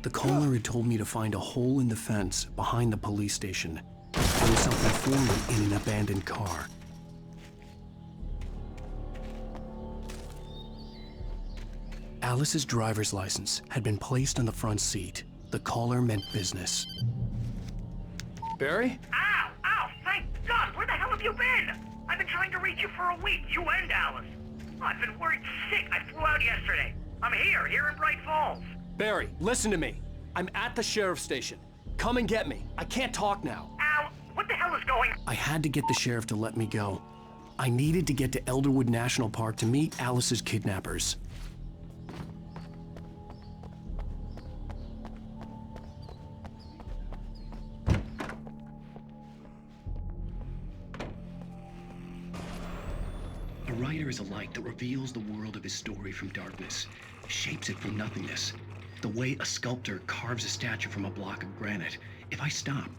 The caller had told me to find a hole in the fence behind the police station. There was something for me in an abandoned car. Alice's driver's license had been placed on the front seat. The caller meant business. Barry? Ow! Ow! Thank God! Where the hell have you been? I've been trying to reach you for a week, you and Alice. I've been worried sick. I flew out yesterday. I'm here in Bright Falls. Barry, listen to me. I'm at the sheriff's station. Come and get me. I can't talk now. Al, what the hell is going on? I had to get the sheriff to let me go. I needed to get to Elderwood National Park to meet Alice's kidnappers. A writer is a light that reveals the world of his story from darkness, shapes it from nothingness. The way a sculptor carves a statue from a block of granite. If I stop,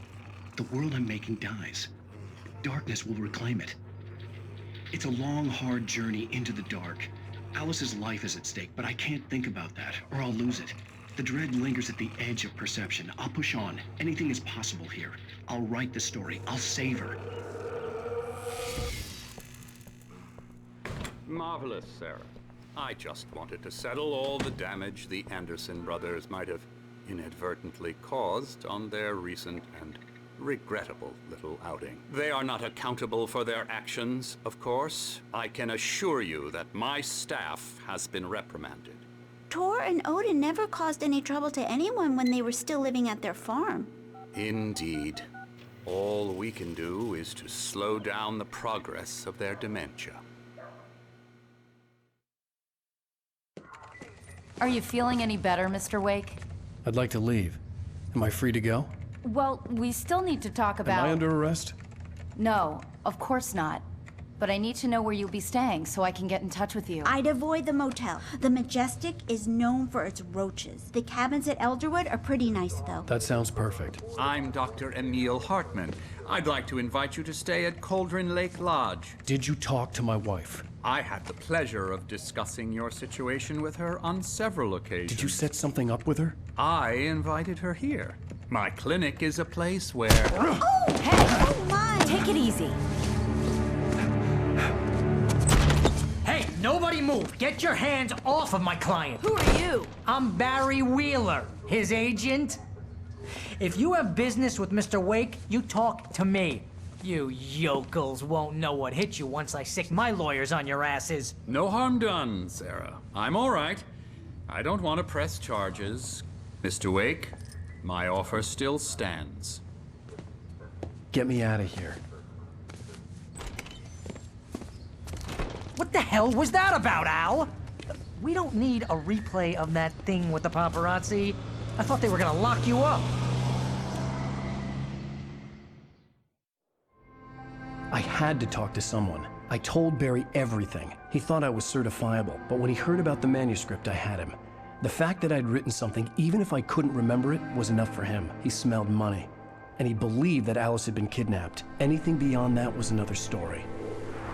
the world I'm making dies. Darkness will reclaim it. It's a long, hard journey into the dark. Alice's life is at stake, but I can't think about that, or I'll lose it. The dread lingers at the edge of perception. I'll push on. Anything is possible here. I'll write the story. I'll save her. Marvelous, Sarah. I just wanted to settle all the damage the Anderson brothers might have inadvertently caused on their recent and regrettable little outing. They are not accountable for their actions, of course. I can assure you that my staff has been reprimanded. Tor and Odin never caused any trouble to anyone when they were still living at their farm. Indeed. All we can do is to slow down the progress of their dementia. Are you feeling any better, Mr. Wake? I'd like to leave. Am I free to go? Well, we still need to talk about... Am I under arrest? No, of course not. But I need to know where you'll be staying so I can get in touch with you. I'd avoid the motel. The Majestic is known for its roaches. The cabins at Elderwood are pretty nice, though. That sounds perfect. I'm Dr. Emil Hartman. I'd like to invite you to stay at Cauldron Lake Lodge. Did you talk to my wife? I had the pleasure of discussing your situation with her on several occasions. Did you set something up with her? I invited her here. My clinic is a place where... Oh! Hey! Oh, my! Take it easy. Hey, nobody move! Get your hands off of my client! Who are you? I'm Barry Wheeler, his agent. If you have business with Mr. Wake, you talk to me. You yokels won't know what hit you once I sick my lawyers on your asses. No harm done, Sarah. I'm all right. I don't want to press charges. Mr. Wake, my offer still stands. Get me out of here. What the hell was that about, Al? We don't need a replay of that thing with the paparazzi. I thought they were gonna lock you up. I had to talk to someone. I told Barry everything. He thought I was certifiable, but when he heard about the manuscript, I had him. The fact that I'd written something, even if I couldn't remember it, was enough for him. He smelled money. And he believed that Alice had been kidnapped. Anything beyond that was another story.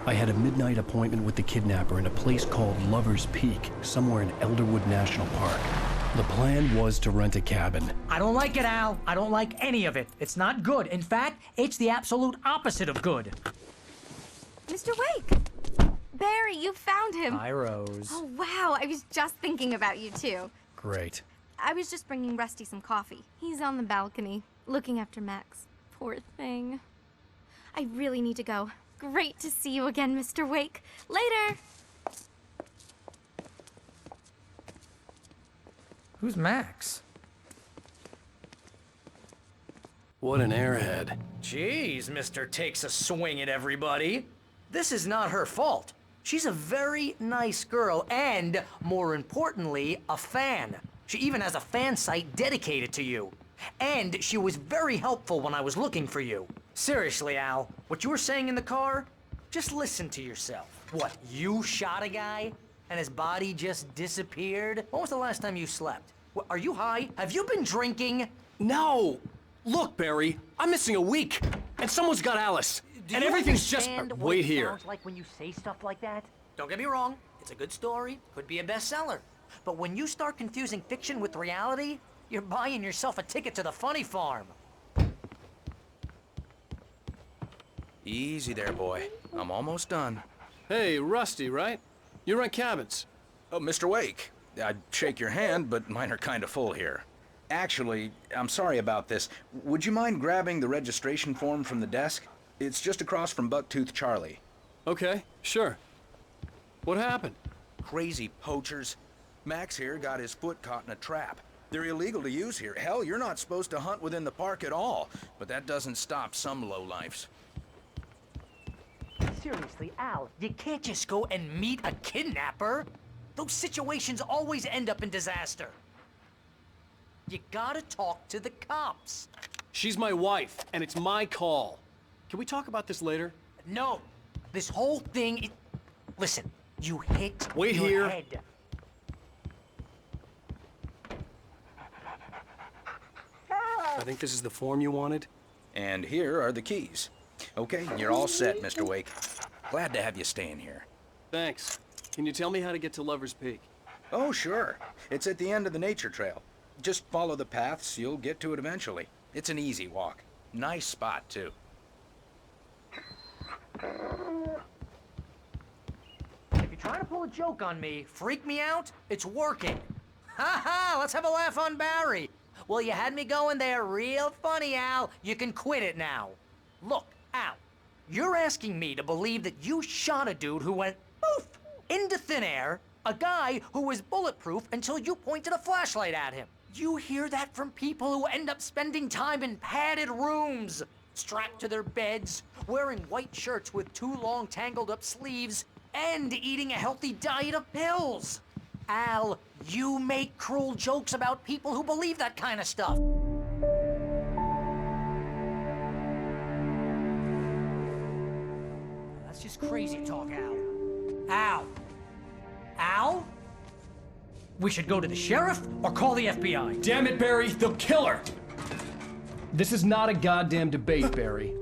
I had a midnight appointment with the kidnapper in a place called Lover's Peak, somewhere in Elderwood National Park. The plan was to rent a cabin. I don't like it, Al. I don't like any of it. It's not good. In fact, it's the absolute opposite of good. Mr. Wake! Barry, you found him. Hi, Rose. Oh, wow. I was just thinking about you, too. Great. I was just bringing Rusty some coffee. He's on the balcony, looking after Max. Poor thing. I really need to go. Great to see you again, Mr. Wake. Later! Who's Max? What an airhead. Jeez, Mr. Takes a Swing at Everybody. This is not her fault. She's a very nice girl and, more importantly, a fan. She even has a fan site dedicated to you. And she was very helpful when I was looking for you. Seriously, Al, what you were saying in the car, just listen to yourself. What, you shot a guy and his body just disappeared? When was the last time you slept? What, are you high? Have you been drinking? No! Look, Barry, I'm missing a week, and someone's got Alice. Do And you everything's just... understand what Wait it here. sounds like when you say stuff like that? Don't get me wrong, it's a good story, could be a bestseller. But when you start confusing fiction with reality, You're buying yourself a ticket to the funny farm. Easy there, boy. I'm almost done. Hey, Rusty, right? You rent cabins. Oh, Mr. Wake. I'd shake your hand, but mine are kind of full here. Actually, I'm sorry about this. Would you mind grabbing the registration form from the desk? It's just across from Bucktooth Charlie. Okay, sure. What happened? Crazy poachers. Max here got his foot caught in a trap. They're illegal to use here. Hell, you're not supposed to hunt within the park at all. But that doesn't stop some lowlifes. Seriously, Al, you can't just go and meet a kidnapper. Those situations always end up in disaster. You gotta talk to the cops. She's my wife, and it's my call. Can we talk about this later? No, this whole thing. Listen, you hit Wait your here. head. I think this is the form you wanted. And here are the keys. Okay, you're all set, Mr. Wake. Glad to have you staying here. Thanks. Can you tell me how to get to Lover's Peak? Oh, sure. It's at the end of the nature trail. Just follow the paths, you'll get to it eventually. It's an easy walk. Nice spot, too. If you're trying to pull a joke on me, freak me out, it's working. Ha ha, let's have a laugh on Barry. Well, you had me going there real funny, Al. You can quit it now. Look, Al, you're asking me to believe that you shot a dude who went poof into thin air, a guy who was bulletproof until you pointed a flashlight at him. You hear that from people who end up spending time in padded rooms, strapped to their beds, wearing white shirts with too long tangled up sleeves, and eating a healthy diet of pills. Al, you make cruel jokes about people who believe that kind of stuff. That's just crazy talk, Al. Al? Al? We should go to the sheriff or call the FBI. Damn it, Barry, they'll kill her! This is not a goddamn debate, Barry.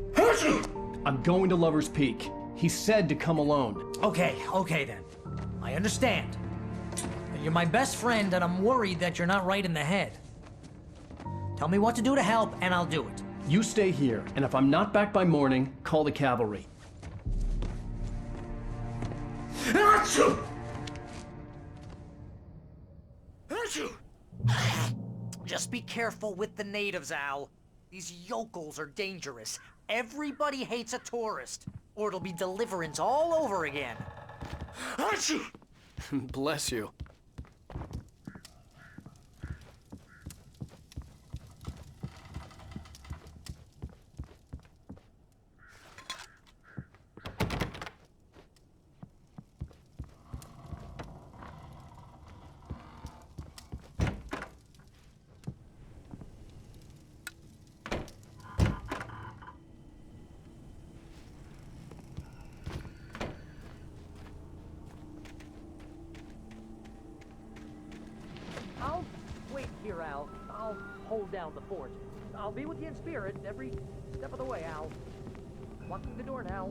I'm going to Lover's Peak. He said to come alone. Okay then. I understand. You're my best friend, and I'm worried that you're not right in the head. Tell me what to do to help, and I'll do it. You stay here, and if I'm not back by morning, call the cavalry. Achoo! Just be careful with the natives, Al. These yokels are dangerous. Everybody hates a tourist, or it'll be Deliverance all over again. Achoo! Bless you. I'll wait here, Al. I'll hold down the fort. I'll be with you in spirit every step of the way, Al. Walk through the door now.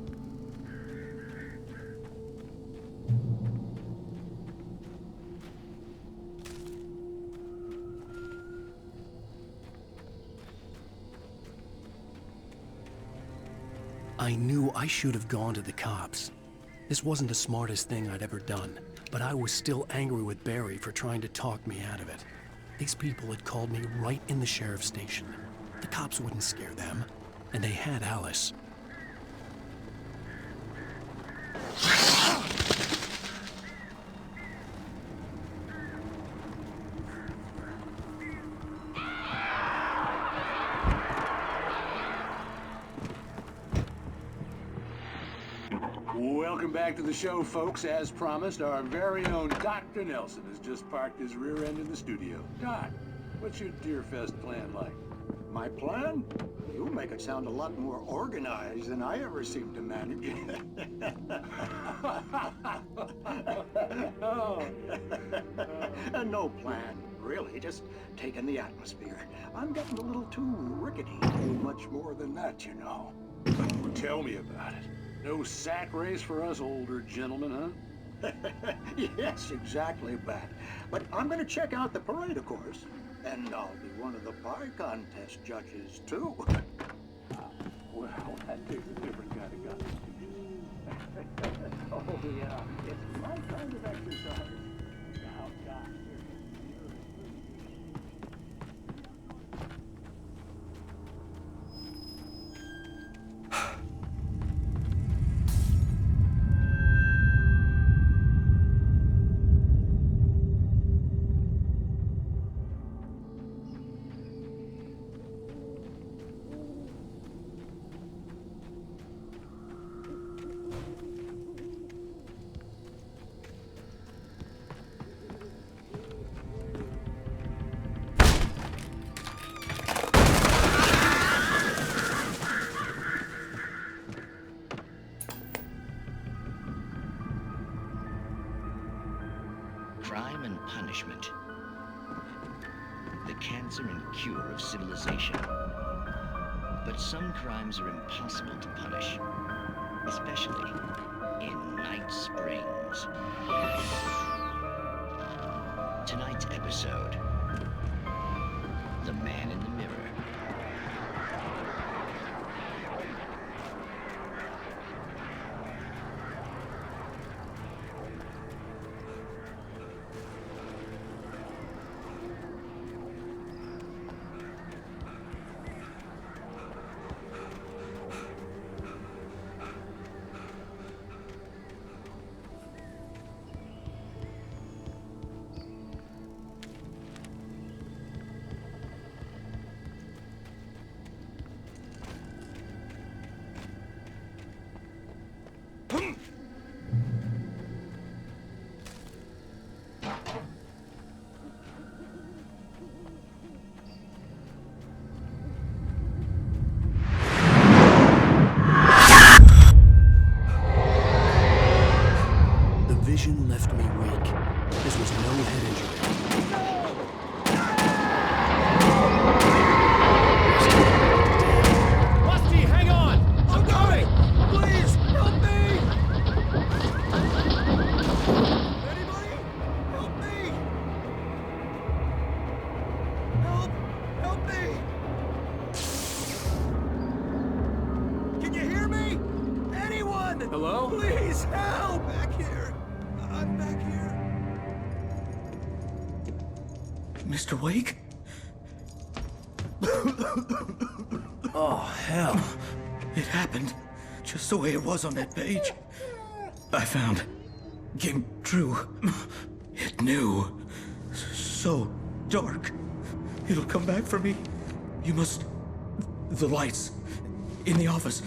I knew I should have gone to the cops. This wasn't the smartest thing I'd ever done, but I was still angry with Barry for trying to talk me out of it. These people had called me right in the sheriff's station. The cops wouldn't scare them, and they had Alice. Welcome back to the show, folks. As promised, our very own Dr. Nelson has just parked his rear end in the studio. Doc, what's your Deerfest plan like? My plan? You make it sound a lot more organized than I ever seem to manage. Oh. No plan, really. Just taking the atmosphere. I'm getting a little too rickety to do much more than that, you know. Tell me about it. No sack race for us older gentlemen, huh? Yes, exactly, Bat. But I'm gonna check out the parade, of course. And I'll be one of the pie contest judges, too. Well, that takes a different kind of guts. Oh, yeah. It's my kind of exercise. Now, Doc, Crime and punishment. The cancer and cure of civilization. But some crimes are impossible to punish, especially in Night Springs. Tonight's episode, The Man in the Mirror. The vision left me weak. This was no head injury. Rusty, hang on! I'm coming! Please, help me! Anybody? Help me! Help me! Can you hear me? Anyone? Hello? Please help! Back here. I'm back here. Mr. Wake? Oh, hell. It happened just the way it was on that page. I found. Came true. It knew. So dark. It'll come back for me. You must. The lights. In the office.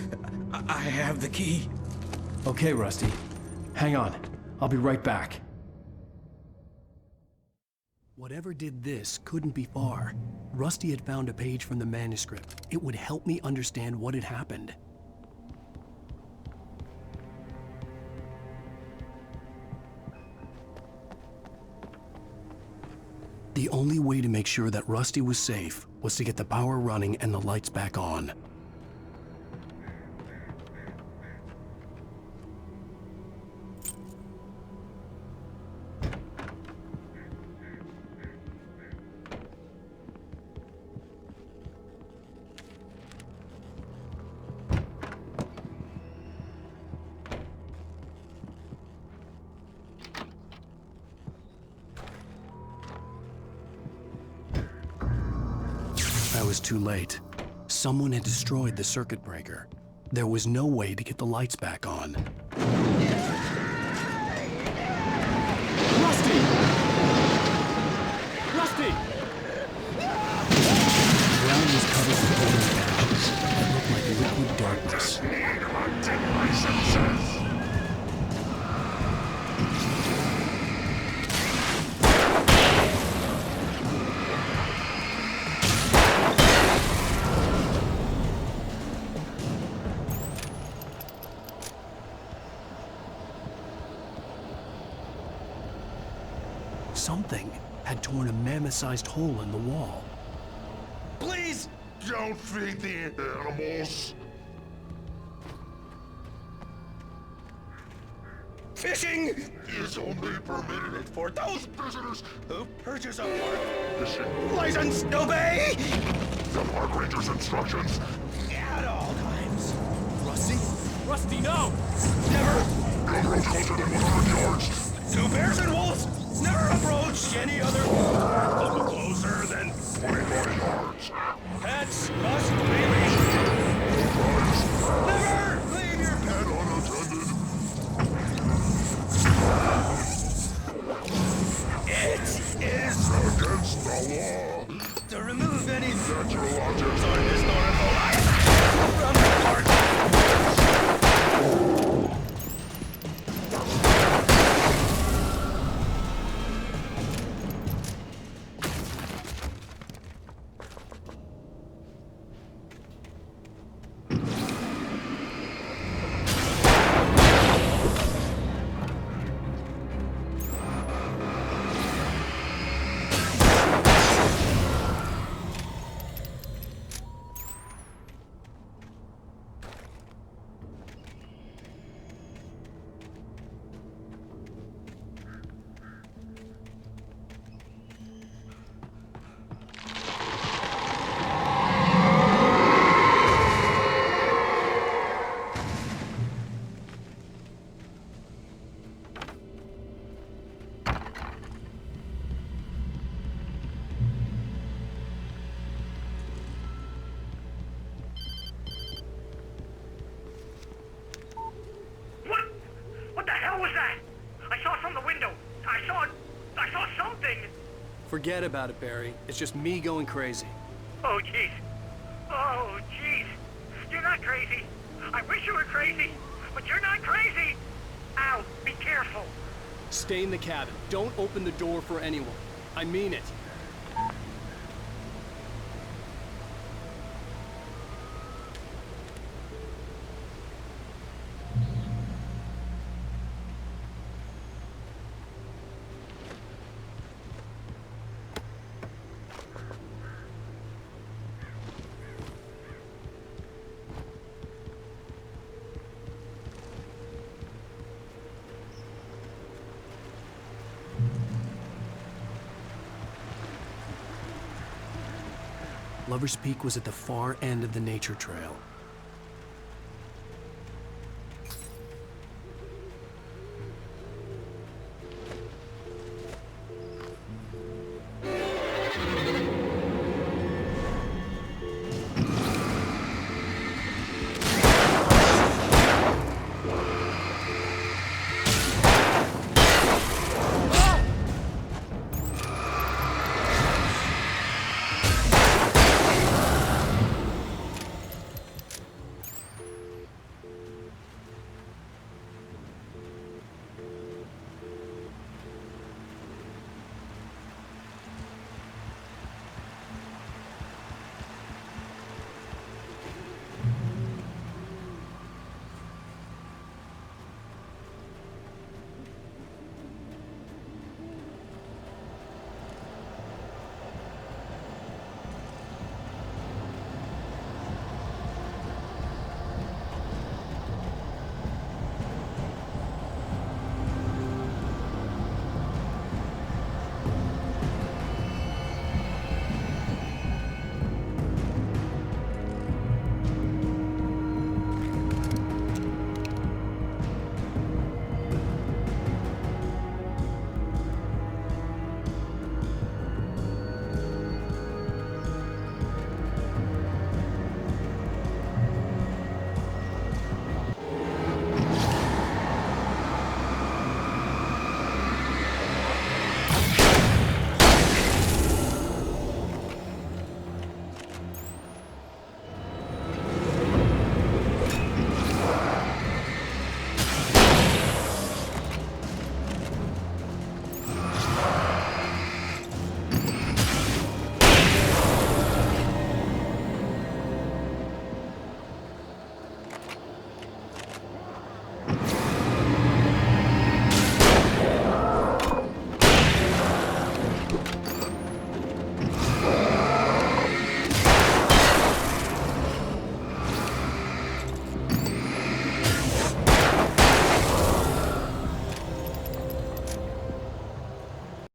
I have the key. Okay, Rusty. Hang on. I'll be right back. Whatever did this couldn't be far. Rusty had found a page from the manuscript. It would help me understand what had happened. The only way to make sure that Rusty was safe was to get the power running and the lights back on. I was too late. Someone had destroyed the circuit breaker. There was no way to get the lights back on. Rusty! Rusty! The ground was covered with orange patches that looked like liquid darkness. Something had torn a mammoth-sized hole in the wall. Please don't feed the animals. Fishing is only permitted for those visitors who purchase a park license to obey the park ranger's instructions at all times. Rusty? Rusty, no! Never No approach closer than 100 yards. to bears and wolves. Never approach any other park closer than 25 yards. pets must be leashed. Never leave your pet Unattended. It is Against the law. to remove any Natural objects or historical items from the park. What the hell was that? I saw from the window. I saw something. Forget about it, Barry. It's just me going crazy. Oh, jeez. Oh, jeez. You're not crazy. I wish you were crazy, but you're not crazy. Ow, be careful. Stay in the cabin. Don't open the door for anyone. I mean it. Lover's Peak was at the far end of the nature trail.